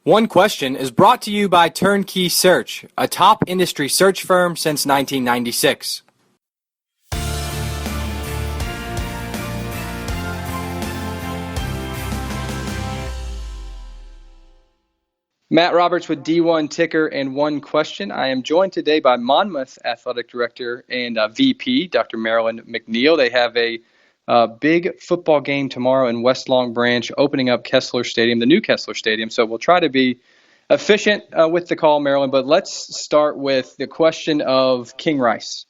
One Question is brought to you by Turnkey Search, a top industry search firm since 1996. Matt Roberts with D1 Ticker and One Question. I am joined today by Monmouth Athletic Director and VP, Dr. Marilyn McNeil. They have a big football game tomorrow in West Long Branch, opening up Kessler Stadium, the new Kessler Stadium. So we'll try to be efficient with the call, Marilyn, but let's start with the question of King Rice.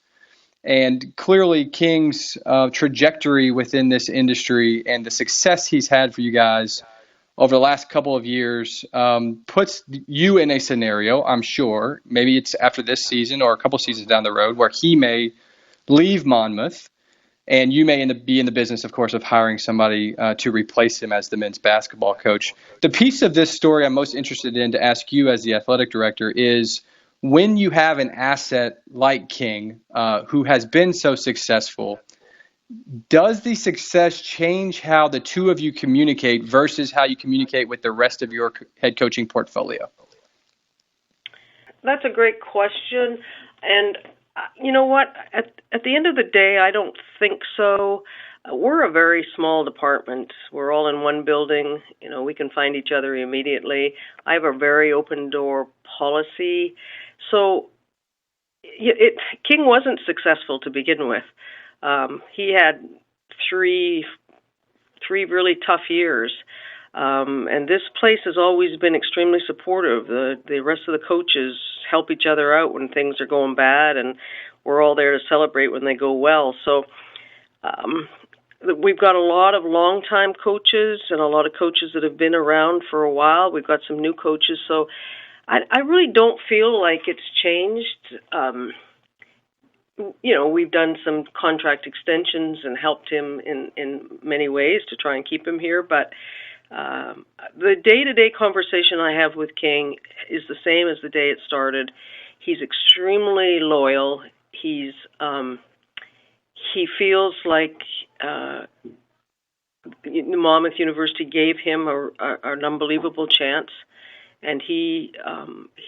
And clearly King's trajectory within this industry and the success he's had for you guys over the last couple of years puts you in a scenario, I'm sure, maybe it's after this season or a couple seasons down the road, where he may leave Monmouth. And you may be in the business, of course, of hiring somebody to replace him as the men's basketball coach. The piece of this story I'm most interested in to ask you as the athletic director is, when you have an asset like King, who has been so successful, does the success change how the two of you communicate versus how you communicate with the rest of your head coaching portfolio? That's a great question. And you know what? At the end of the day, I don't think so. We're a very small department. We're all in one building. You know, we can find each other immediately. I have a very open door policy. So King wasn't successful to begin with. He had three really tough years. And this place has always been extremely supportive. The rest of the coaches help each other out when things are going bad, and we're all there to celebrate when they go well. So we've got a lot of longtime coaches and a lot of coaches that have been around for a while. We've got some new coaches. So I really don't feel like it's changed. You know, we've done some contract extensions and helped him in many ways to try and keep him here, but the day-to-day conversation I have with King is the same as the day it started. He's extremely loyal. He feels like Monmouth University gave him an unbelievable chance, and he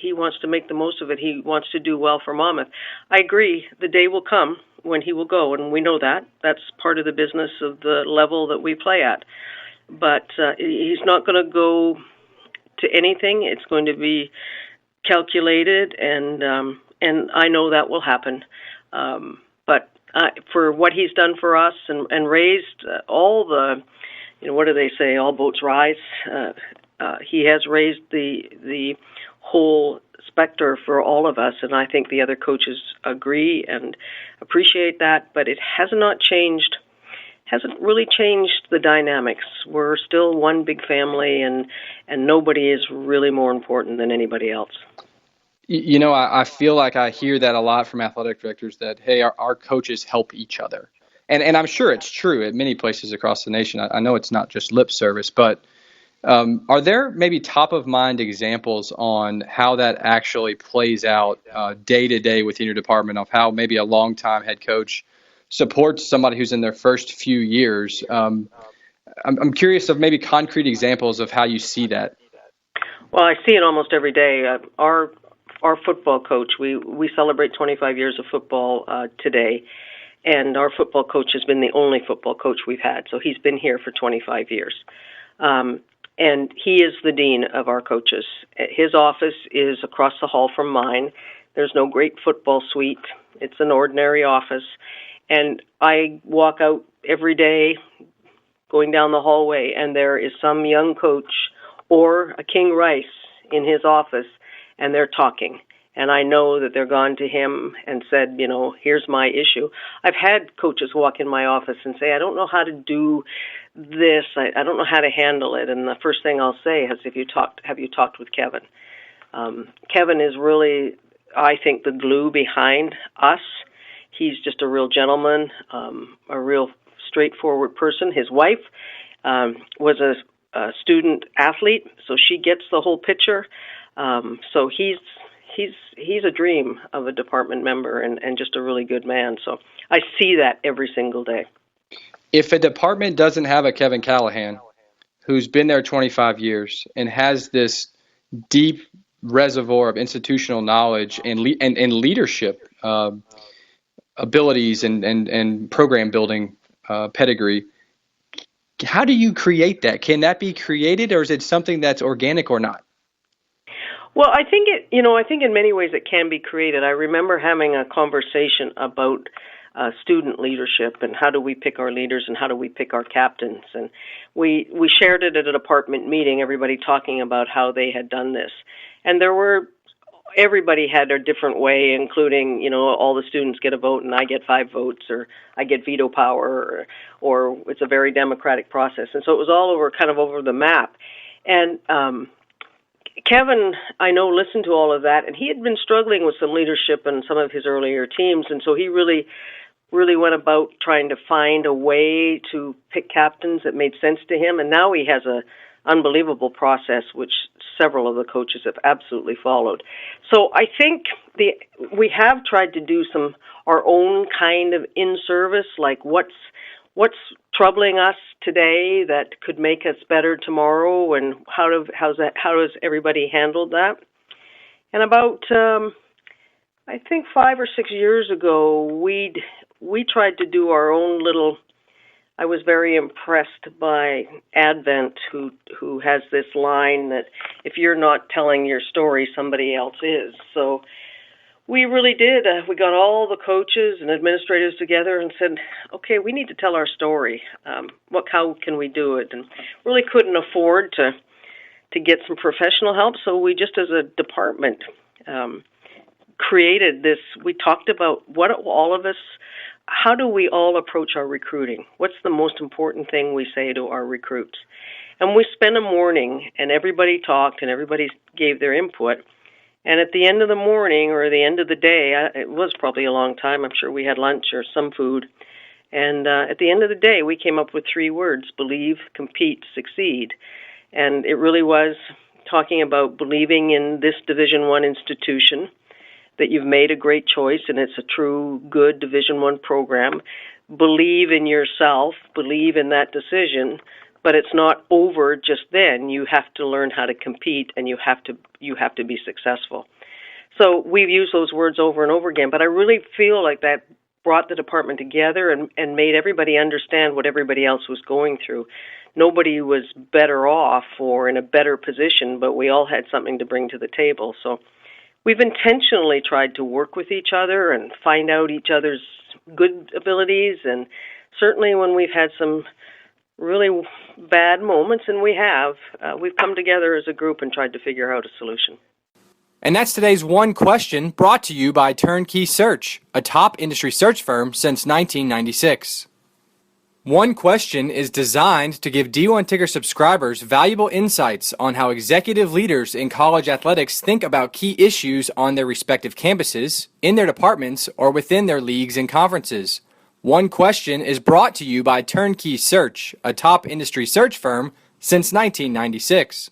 wants to make the most of it. He wants to do well for Monmouth. I agree. The day will come when he will go, and we know that. That's part of the business of the level that we play at. But he's not going to go to anything. It's going to be calculated, and I know that will happen. But for what he's done for us and raised all the, you know, what do they say? All boats rise. He has raised the whole specter for all of us, and I think the other coaches agree and appreciate that. But it has not changed. Hasn't really changed the dynamics. We're still one big family, and nobody is really more important than anybody else. You know, I feel like I hear that a lot from athletic directors, that, hey, our coaches help each other. And I'm sure it's true at many places across the nation. I know it's not just lip service, but are there maybe top-of-mind examples on how that actually plays out day-to-day within your department, of how maybe a longtime head coach supports somebody who's in their first few years? I'm curious of maybe concrete examples of how you see that. Well, I see it almost every day. Our football coach, we celebrate 25 years of football today, and our football coach has been the only football coach we've had, so he's been here for 25 years. And he is the dean of our coaches. His office is across the hall from mine. There's no great football suite. It's an ordinary office. And I walk out every day going down the hallway, and there is some young coach or a King Rice in his office, and they're talking. And I know that they're gone to him and said, you know, here's my issue. I've had coaches walk in my office and say, I don't know how to do this. I don't know how to handle it. And the first thing I'll say is, have you talked with Kevin? Kevin is really, I think, the glue behind us. He's just a real gentleman, a real straightforward person. His wife was a student athlete, so she gets the whole picture. So he's a dream of a department member and just a really good man. So I see that every single day. If a department doesn't have a Kevin Callahan, who's been there 25 years and has this deep reservoir of institutional knowledge and leadership abilities and program building pedigree. How do you create that? Can that be created, or is it something that's organic or not? Well, I think I think in many ways it can be created. I remember having a conversation about student leadership and how do we pick our leaders and how do we pick our captains. And we shared it at a department meeting, everybody talking about how they had done this. And everybody had a different way, including, all the students get a vote and I get 5 votes, or I get veto power, or it's a very democratic process. And so it was all kind of over the map. And Kevin, I know, listened to all of that, and he had been struggling with some leadership in some of his earlier teams, and so he really went about trying to find a way to pick captains that made sense to him, and now he has an unbelievable process, which several of the coaches have absolutely followed. So I think we have tried to do our own kind of in-service, like what's troubling us today that could make us better tomorrow, and how does everybody handle that? And about I think 5 or 6 years ago, we tried to do our own little. I was very impressed by Advent, who has this line that if you're not telling your story, somebody else is. So we really did. We got all the coaches and administrators together and said, okay, we need to tell our story. How can we do it? And really couldn't afford to get some professional help, so we just as a department created this. We talked about how do we all approach our recruiting? What's the most important thing we say to our recruits? And we spent a morning, and everybody talked, and everybody gave their input. And at the end of the morning or the end of the day, it was probably a long time. I'm sure we had lunch or some food. And at the end of the day, we came up with 3 words: believe, compete, succeed. And it really was talking about believing in this Division I institution, that you've made a great choice and it's a true good Division I program. Believe in yourself, believe in that decision, but it's not over just then. You have to learn how to compete, and you have to be successful. So we've used those words over and over again, but I really feel like that brought the department together and made everybody understand what everybody else was going through. Nobody was better off or in a better position, but we all had something to bring to the table. So we've intentionally tried to work with each other and find out each other's good abilities, and certainly when we've had some really bad moments, and we've come together as a group and tried to figure out a solution. And that's today's One Question, brought to you by Turnkey Search, a top industry search firm since 1996. One Question is designed to give D1 Ticker subscribers valuable insights on how executive leaders in college athletics think about key issues on their respective campuses, in their departments, or within their leagues and conferences. One Question is brought to you by Turnkey Search, a top industry search firm since 1996.